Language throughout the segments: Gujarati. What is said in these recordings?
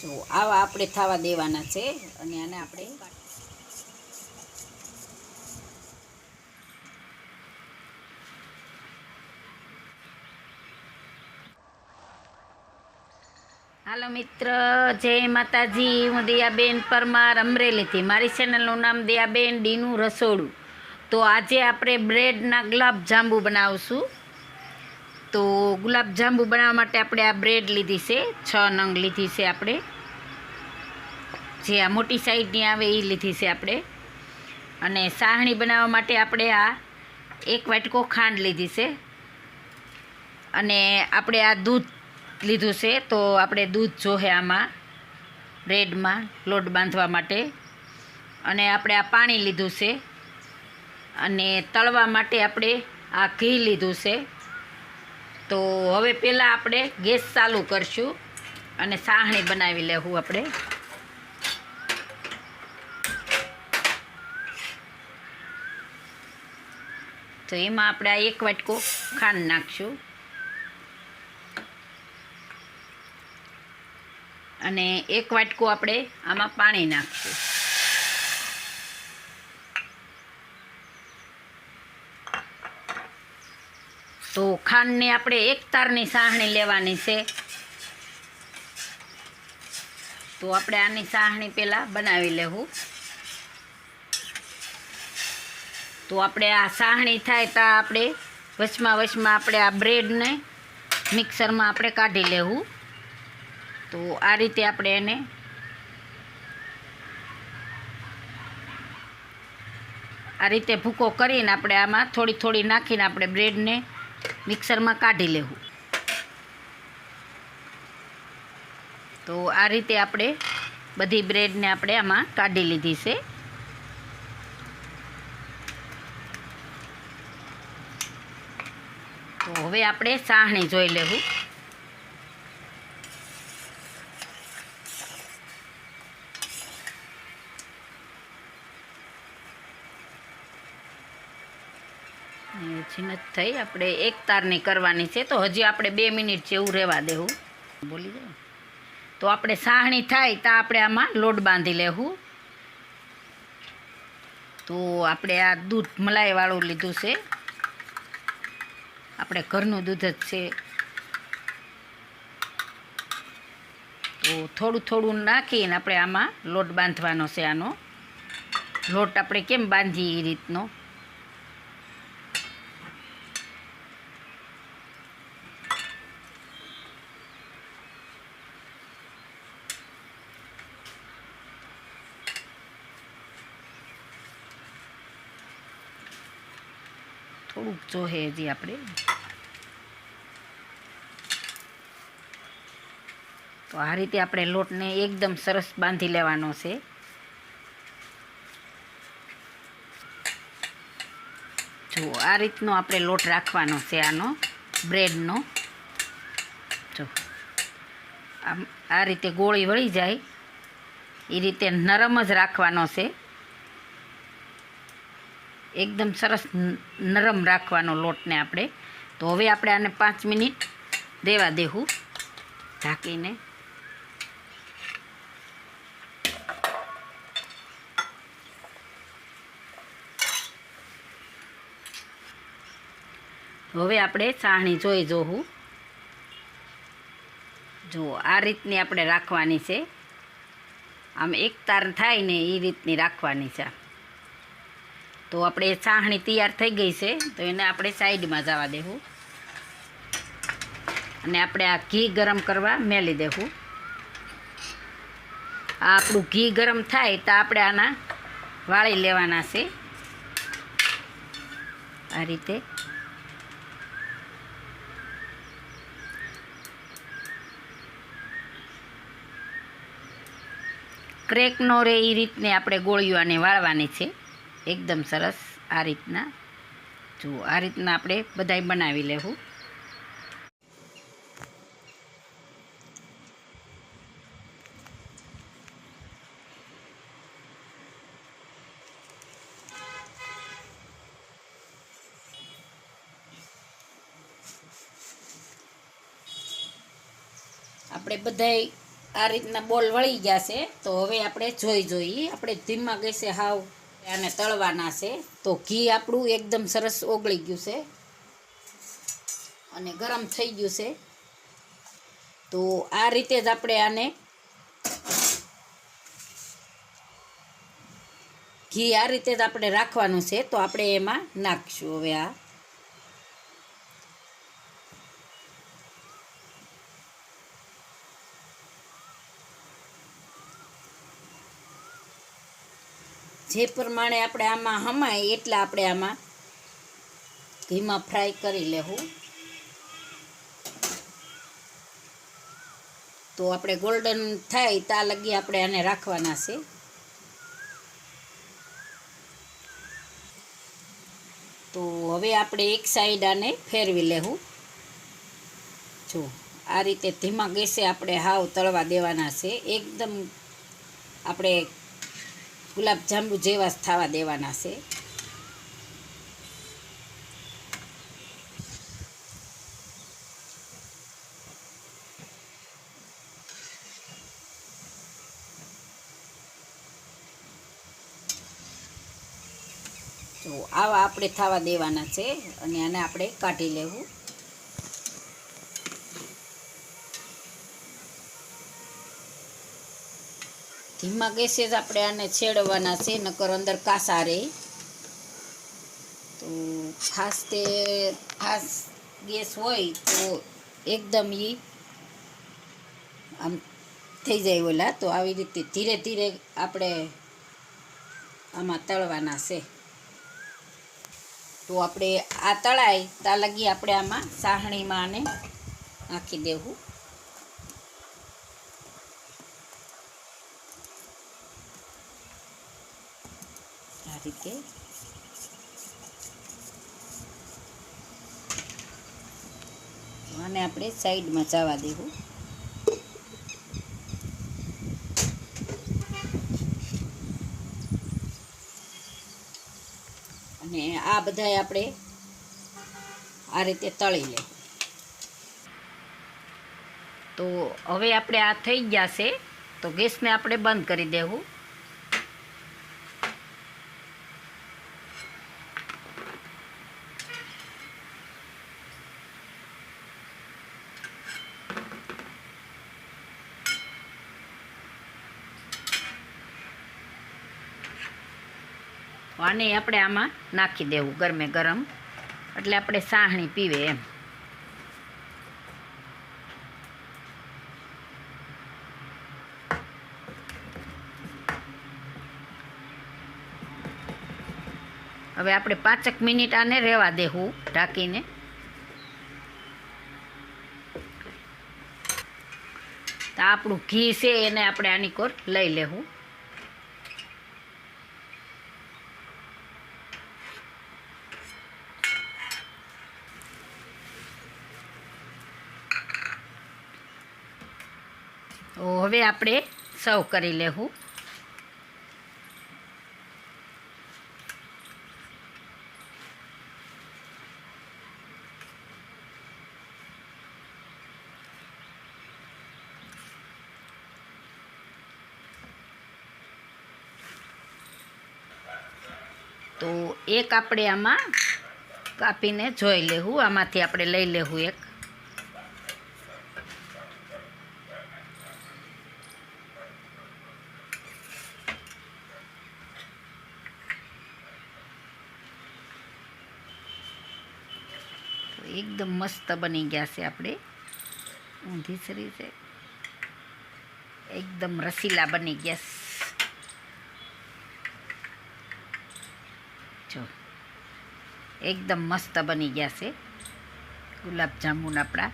જો આવા આપણે થવા દેવાના છે અને આને આપણે હાલો મિત્ર, જય માતાજી. હું દયાબેન પરમાર અમરેલીથી. મારી ચેનલનું નામ દયાબેન ડીનું રસોડું. તો આજે આપણે બ્રેડના ગુલાબજાંબુ બનાવશું. તો ગુલાબજાંબુ બનાવવા માટે આપણે આ બ્રેડ લીધી છે, 6 નંગ લીધી છે આપણે, જે આ મોટી સાઈઝની આવે એ લીધી છે આપણે. અને સાહણી બનાવવા માટે આપણે આ 1 વાટકો ખાંડ લીધી છે અને આપણે આ દૂધ લીધું છે. તો આપણે દૂધ જોહે આમાં બ્રેડમાં લોટ બાંધવા માટે. અને આપણે આ પાણી લીધું છે અને તળવા માટે આપણે આ ઘી લીધું છે. તો હવે પહેલાં આપણે ગેસ ચાલુ કરશું અને સાહણી બનાવી લેવું આપણે. તો એમાં આપણે આ 1 વાટકો ખાંડ નાખશું અને 1 વાટકો આપણે આમાં પાણી નાખશું. તો ખાંડને આપણે 1 તારની સાહણી લેવાની છે. તો આપણે આની સાહણી પહેલાં બનાવી લેવું. તો આપણે આ સાહણી થાય તો આપણે વચમાં આપણે આ બ્રેડને મિક્સરમાં આપણે કાઢી લેવું. તો આ રીતે આપણે એને આ રીતે ભૂકો કરીને આપણે આમાં થોડી થોડી નાખીને આપણે બ્રેડને મિક્સરમાં કાઢી લેવું. તો આ રીતે આપણે બધી બ્રેડને આપણે આમાં કાઢી લીધી છે. તો હવે આપણે સાહણી જોઈ લેવું. નથી થઈ, આપણે 1 તારની કરવાની છે. તો હજી આપણે 2 મિનિટ જેવું રહેવા દેવું. બોલી જાય. તો આપણે સાહણી થાય તો આપણે આમાં લોટ બાંધી લેવું. તો આપણે આ દૂધ મલાઈવાળું લીધું છે, આપણે ઘરનું દૂધ જ છે. તો થોડું થોડું નાખીને આપણે આમાં લોટ બાંધવાનો છે. આનો લોટ આપણે કેમ બાંધીએ એ રીતનો. થોડુંક જોહે હજી આપણે. તો આ રીતે આપણે લોટને એકદમ સરસ બાંધી લેવાનો છે. જો આ રીતનો આપણે લોટ રાખવાનો છે આનો બ્રેડનો. જો આ રીતે ગોળી વળી જાય એ રીતે નરમ જ રાખવાનો છે. એકદમ સરસ નરમ રાખવાનો લોટને આપણે. તો હવે આપણે આને 5 મિનિટ દેવા દેવું ઢાંકીને. હવે આપણે સાહણી જોઈ જોવું. જો આ રીતની આપણે રાખવાની છે. આમ 1 તાર થાય ને એ રીતની રાખવાની છે. તો આપણે સાહણી તૈયાર થઈ ગઈ છે. તો એને આપણે સાઈડમાં જવા દેવું અને આપણે આ ઘી ગરમ કરવા મેલી દેવું. આ આપણું ઘી ગરમ થાય તો આપણે આના વાળી લેવાના છે આ રીતે. ક્રેક ન રહે એ રીતને આપણે ગોળીઓ આને વાળવાની છે એકદમ સરસ આ રીતના. જો આ રીતના આપણે બધાય બનાવી લેવું. આપણે બધાય આ રીતના બોલ વળી ગયા છે. તો હવે આપણે જોઈએ આપણે ધીમા ગેસે હાવ આને તળવાના છે. તો ઘી આપણું એકદમ સરસ ઓગળી ગયું છે અને ગરમ થઈ ગયું છે. તો આ રીતે જ આપણે આને ઘી આ રીતે જ આપણે રાખવાનું છે. તો આપણે એમાં નાખીશું હવે આ જે પ્રમાણે આપણે આમાં હમાય એટલા આપણે આમાં ઘીમાં ફ્રાય કરી લેવું. તો આપણે ગોલ્ડન થાય ત્યાં લગી આપણે આને રાખવાના છે. તો હવે આપણે એક સાઈડ આને ફેરવી લેવું. જો આ રીતે ધીમા ગેસે આપણે હાવ તળવા દેવાના છે. એકદમ આપણે ગુલાબજાંબુ જેવા જ થવા દેવાના છે. તો આવા આપણે થવા દેવાના છે અને આને આપણે કાઢી લેવું. ધીમા ગેસે જ આપણે આને છેડવાના છે, નકર અંદર કાસા રહે. તો ખાસ ગેસ હોય તો એકદમ આમ થઈ જાય ઓલા. તો આવી રીતે ધીરે ધીરે આપણે આમાં તળવાના છે. તો આપણે આ તળાય ત્યાં લગી આપણે આમાં સાહણીમાં આને નાખી દેવું. આ રીતે આને આપણે સાઈડમાં જવા દેવું. અને આ બધાય આપણે આ રીતે તળી લે. તો હવે આપણે આ થઈ ગયા છે. તો ગેસને આપણે બંધ કરી દેવું. આને આપણે આમાં નાખી દેવું ગરમે ગરમ, એટલે આપણે સાહણી પીવે એમ. હવે આપણે 5 મિનિટ આને રહેવા દેવું ઢાંકીને. તો આપણું ઘી છે એને આપણે આની કોર લઈ લેવું. તો હવે આપણે સર્વ કરી લેવું. તો એક આપણે આમાં કાપીને જોઈ લેવું. આમાંથી આપણે લઈ લેવું એક. એકદમ મસ્ત બની ગયા છે. આપણે ઊંધી સરી છે, એકદમ રસીલા બની ગયા. જો એકદમ મસ્ત બની ગયા છે ગુલાબજાંબુ આપણા.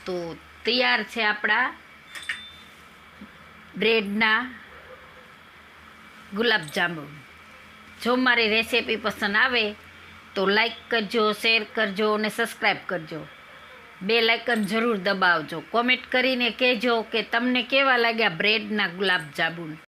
તો તૈયાર છે આપણા બ્રેડના ગુલાબજાંબુ. જો મારી રેસીપી પસંદ આવે તો લાઈક કરજો, શેર કરજો અને સબસ્ક્રાઈબ કરજો. બેલ આઇકન જરૂર દબાવજો. કોમેન્ટ કરીને કહેજો કે તમને કેવા લાગ્યા બ્રેડના ગુલાબજાંબુ.